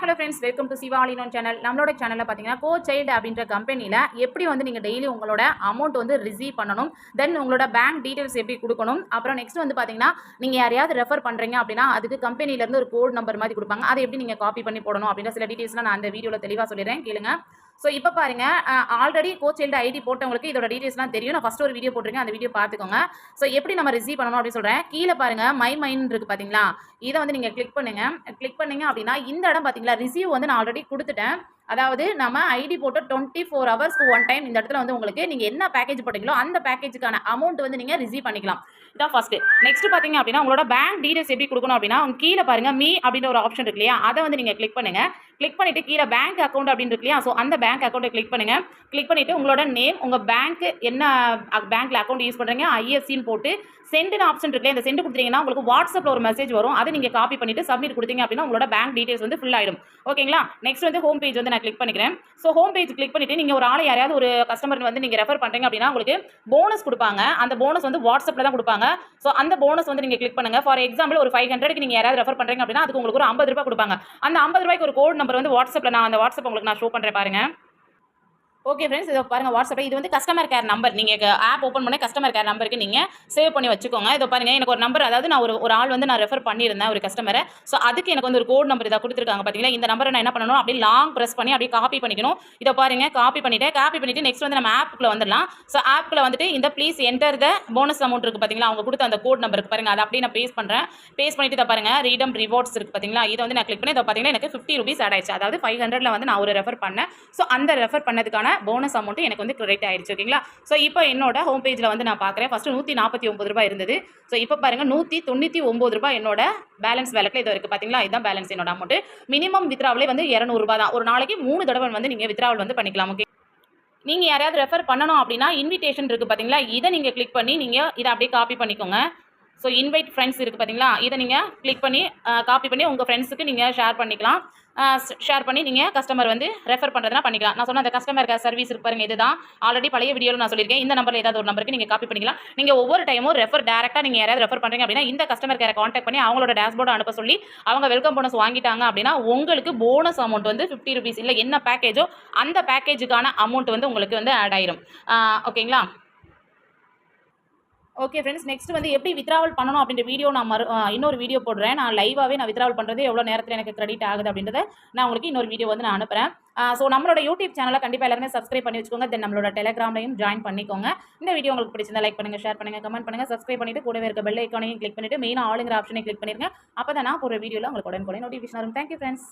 Hello friends, welcome to Siva all in one channel. நம்மளோட சேனலில் பார்த்தீங்கன்னா கோ சைல்டு அப்படின்ற கம்பெனியில் எப்படி வந்து நீங்கள் டெய்லி உங்களோட அமௌண்ட் வந்து ரிசீவ் பண்ணணும், தென் உங்களோட பேங்க் டீட்டெயில்ஸ் எப்படி கொடுக்கணும், அப்புறம் நெக்ஸ்ட் வந்து பார்த்தீங்கன்னா நீங்கள் யாரையாவது ரெஃபர் பண்ணுறீங்க அப்படின்னா அதுக்கு கம்பெனிலேருந்து ஒரு கோட் நம்பர் மாதிரி கொடுப்பாங்க, அதை எப்படி நீங்கள் காப்பி பண்ணி போடணும் அப்படின்ற சில டீட்டெயில்ஸ்லாம் நான் அந்த வீடியோவில் தெளிவாக சொல்லிடுறேன், கேளுங்க. ஸோ இப்போ பாருங்க, ஆல்ரெடி கோ சைல்டு ஐடி போட்டவங்களுக்கு இதோட டீட்டெயில்ஸ்லாம் தெரியும். நான் ஃபர்ஸ்ட் ஒரு வீடியோ போட்டிருக்கேன், அந்த வீடியோ பார்த்துக்கோங்க. ஸோ எப்படி நம்ம ரிசீவ் பண்ணணும் அப்படின்னு சொல்கிறேன். கீழே பாருங்க மை மைண்ட் இருக்கு பார்த்தீங்களா, இதை வந்து நீங்கள் கிளிக் பண்ணுங்க. கிளிக் பண்ணீங்க அப்படின்னா இந்த இடம் பார்த்தீங்களா, ரிசீவ் வந்து நான் ஆல்ரெடி கொடுத்துட்டேன். அதாவது நம்ம ஐடி போட்டு 24 ஹவர்ஸ்க்கு ஒன் டைம் இந்த இடத்துல வந்து உங்களுக்கு நீங்கள் என்ன பேக்கேஜ் போட்டீங்களோ அந்த பேக்கேஜுக்கான அமௌண்ட் வந்து நீங்கள் ரிசீவ் பண்ணிக்கலாம். இதான் ஃபர்ஸ்ட். நெக்ஸ்ட் பார்த்தீங்க அப்படின்னா உங்களோட பேங்க் டீடைல்ஸ் எப்படி கொடுக்கணும் அப்படின்னா கீழே பாருங்க மீ அப்படின்ற ஒரு ஆப்ஷன் இருக்கு இல்லையா, அதை வந்து நீங்கள் கிளிக் பண்ணுங்க. கிளிக் பண்ணிட்டு கீழே பேங்க் அக்கௌண்ட் அப்படின்னு இருக்கு இல்லையா, ஸோ அந்த பேங்க் அக்கௌண்ட்டை கிளிக் பண்ணுங்க. கிளிக் பண்ணிட்டு உங்களோட நேம், உங்கள் பேங்க் என்ன பேங்க்ல அக்கௌண்ட் யூஸ் பண்ணுறீங்க, ஐஎஃப்சின்னு போட்டு சென்ட்னு ஆப்ஷன் இருக்கு, இந்த சென்ட் கொடுத்தீங்கன்னா உங்களுக்கு வாட்ஸ்அப்பில் ஒரு மெசேஜ் வரும், அதை நீங்கள் காப்பி பண்ணிட்டு சப்மிட் கொடுத்தீங்க அப்படின்னா உங்களோட பேங்க் டீடைல்ஸ் வந்து ஃபுல் ஆயிடும். ஓகேங்களா. நெக்ஸ்ட் வந்து ஹோம் பேஜ் வந்து நான் கிளிக் பண்ணிக்கிறேன். ஸோ ஹோம் பேஜ் கிளிக் பண்ணிட்டு நீங்கள் ஒரு ஆளை யாராவது ஒரு கஸ்டமர் வந்து நீங்கள் ரெஃபர் பண்ணுறீங்க அப்படின்னா உங்களுக்கு போனஸ் கொடுப்பாங்க. அந்த போனஸ் வந்து வாட்ஸ்அப்பில் தான் கொடுப்பாங்க. ஸோ அந்த போனஸ் வந்து நீங்கள் கிளிக் பண்ணுங்க. ஃபார் எக்ஸாம்பிள் ஒரு 500க்கு நீங்கள் யாராவது ரெஃபர் பண்ணுறீங்க அப்படின்னா அதுக்கு உங்களுக்கு ஒரு 50 ரூபாய் கொடுப்பாங்க. அந்த 50 ரூபாய்க்கு ஒரு கோட் நம்பர் வந்து வாட்ஸ்அப்பில் நான் அந்த வாட்ஸ்அப் உங்களுக்கு நான் ஷோ பண்ணுறேன் பாருங்க. ஓகே ஃப்ரெண்ட்ஸ், இதை பாருங்கள் வாட்ஸ்அப்பில் இது வந்து கஸ்டமர் கேர் நம்பர். நீங்கள் ஆப் ஓப்பன் பண்ணி கஸ்டமர் கேர் நம்பருக்கு நீங்கள் சேவ் பண்ணி வச்சுக்கோங்க. இதை பாருங்கள், எனக்கு ஒரு நம்பர், அதாவது நான் ஒரு ஆள் வந்து நான் ரெஃபர் பண்ணியிருந்தேன் ஒரு கஸ்டமரை. ஸோ அதுக்கு எனக்கு வந்து ஒரு கோட் நம்பர் இதை கொடுத்துருக்காங்க பார்த்தீங்களா. இந்த நம்பரை நான் என்ன பண்ணணும், அப்படியே லாங் ப்ரெஸ் பண்ணி அப்படியே காப்பி பண்ணிக்கணும். இதை பாருங்கள், காப்பி பண்ணிவிட்டு நெக்ஸ்ட் வந்து நம்ம ஆப்புக்குள்ள வந்துடலாம். ஸோ ஆப்புக்குள்ள வந்துட்டு இந்த please enter the bonus amount இருக்குது பார்த்தீங்களா, அவங்க கொடுத்த அந்த கோட் நம்பருக்கு பாருங்கள், அதை அப்படியே நான் பேஸ்ட் பண்ணுறேன். பேஸ்ட் பண்ணிட்டு இதை பாருங்கள், ரீடம் ரிவார்ட்ஸ் இருக்குது பார்த்தீங்களா, இதை வந்து நான் கிளிக் பண்ணி இதை பார்த்தீங்கன்னா எனக்கு 50 ரூபீஸ் ஆட் ஆயிடுச்சு. அதாவது 500ல் வந்து நான் ஒரு ரெஃபர் பண்ணேன். ஸோ அந்த ரெஃபர் பண்ணதுக்கான போனஸ் அமௌண்ட் எனக்கு வந்து கிரெடிட் ஆயிடுச்சு. ஓகேங்களா. ஸோ இப்போ என்னோட ஹோம் பேஜில் வந்து நான் பார்க்குறேன். ஃபர்ஸ்ட் 149 ரூபாய் இருந்தது. ஸோ இப்போ பாருங்க 199 ரூபாய் என்னோட பேலன்ஸ் வேலட்டில் இது இருக்குது பார்த்தீங்களா. இதுதான் பேலன்ஸ் என்னோட அமௌண்ட். மினிமம் வித்ராவலே வந்து 200 ரூபாய் தான். ஒரு நாளைக்கு 3 தடவை வந்து நீங்கள் வித்ராவல் வந்து பண்ணிக்கலாம். ஓகே. நீங்கள் யாரையாவது ரெஃபர் பண்ணணும் அப்படின்னா இன்விடேஷன் இருக்குது பார்த்தீங்களா, இதை நீங்கள் கிளிக் பண்ணி நீங்கள் இதை அப்படியே காப்பி பண்ணிக்கோங்க. ஸோ இன்வைட் ஃப்ரெண்ட்ஸ் இருக்குது பார்த்தீங்களா, இதை நீங்கள் கிளிக் பண்ணி காப்பி பண்ணி உங்கள் ஃப்ரெண்ட்ஸுக்கு நீங்கள் ஷேர் பண்ணிக்கலாம். ஷேர் பண்ணி நீங்கள் கஸ்டமர் வந்து ரெஃபர் பண்ணுறதுனா பண்ணிக்கலாம். நான் சொன்ன அந்த கஸ்டமர் கேர் சர்வீஸ் இருக்கு பாருங்க, இதுதான் ஆல்ரெடி பழைய வீடியோவில் நான் சொல்லியிருக்கேன். இந்த நம்பரில் ஏதாவது ஒரு நம்பருக்கு நீங்கள் காப்பி பண்ணிக்கலாம். நீங்கள் ஒவ்வொரு டைமும் டேரெக்டாக நீங்கள் யாராவது ரெஃபர் பண்ணுறீங்க அப்படின்னா இந்த கஸ்டமர் கேரை கான்டாக்ட் பண்ணி அவங்களோட டேஷ்போர்டை அனுப்ப சொல்லி அவங்க வெல்கம் போனஸ் வாங்கிட்டாங்க அப்படின்னா உங்களுக்கு போனஸ் அமௌண்ட் வந்து 50 ரூபீஸ் இல்லை என்ன பேக்கேஜோ அந்த பேக்கேஜுக்கான அமௌண்ட் வந்து உங்களுக்கு வந்து ஆட் ஆயிரும். ஓகேங்களா. ஓகே ஃப்ரெண்ட்ஸ், நெக்ஸ்ட் வந்து எப்படி வித்ராவல் பண்ணணும் அப்படின்ற வீடியோ நான் இன்னொரு வீடியோ போடுறேன். நான் லைவாகவே நான் வித்ராவல் பண்ணுறது எவ்வளோ நேரத்தில் எனக்கு கிரெடிட் ஆகுது அப்படின்றத நான் உங்களுக்கு இன்னொரு வீடியோ வந்து நான் அனுப்புகிறேன். ஸோ நம்மளோட யூடியூப் சேனலை கண்டிப்பாக எல்லாருமே சப்ஸ்கிரைப் பண்ணி வச்சுக்கோங்க. தென் நம்மளோட டெலிகிராம்லையும் ஜாயின் பண்ணிக்கோங்க. இந்த வீடியோ உங்களுக்கு பிடிச்சிருந்தா லைக் பண்ணுங்கள், ஷேர் பண்ணுங்கள், கமெண்ட் பண்ணுங்கள், சப்ஸ்கிரைப் பண்ணிட்டு கூடவே இருக்க பெல் ஐக்கானையும் கிளிக் பண்ணிட்டு மெயினாக ஆளுங்கிற ஆப்ஷனை கிளிக் பண்ணிருங்க. அப்போ தான் நான் ஒரு வீடியோவில் உங்களுக்கு உடனே நோட்டிஃபிகேஷன் வரும். Thank you friends.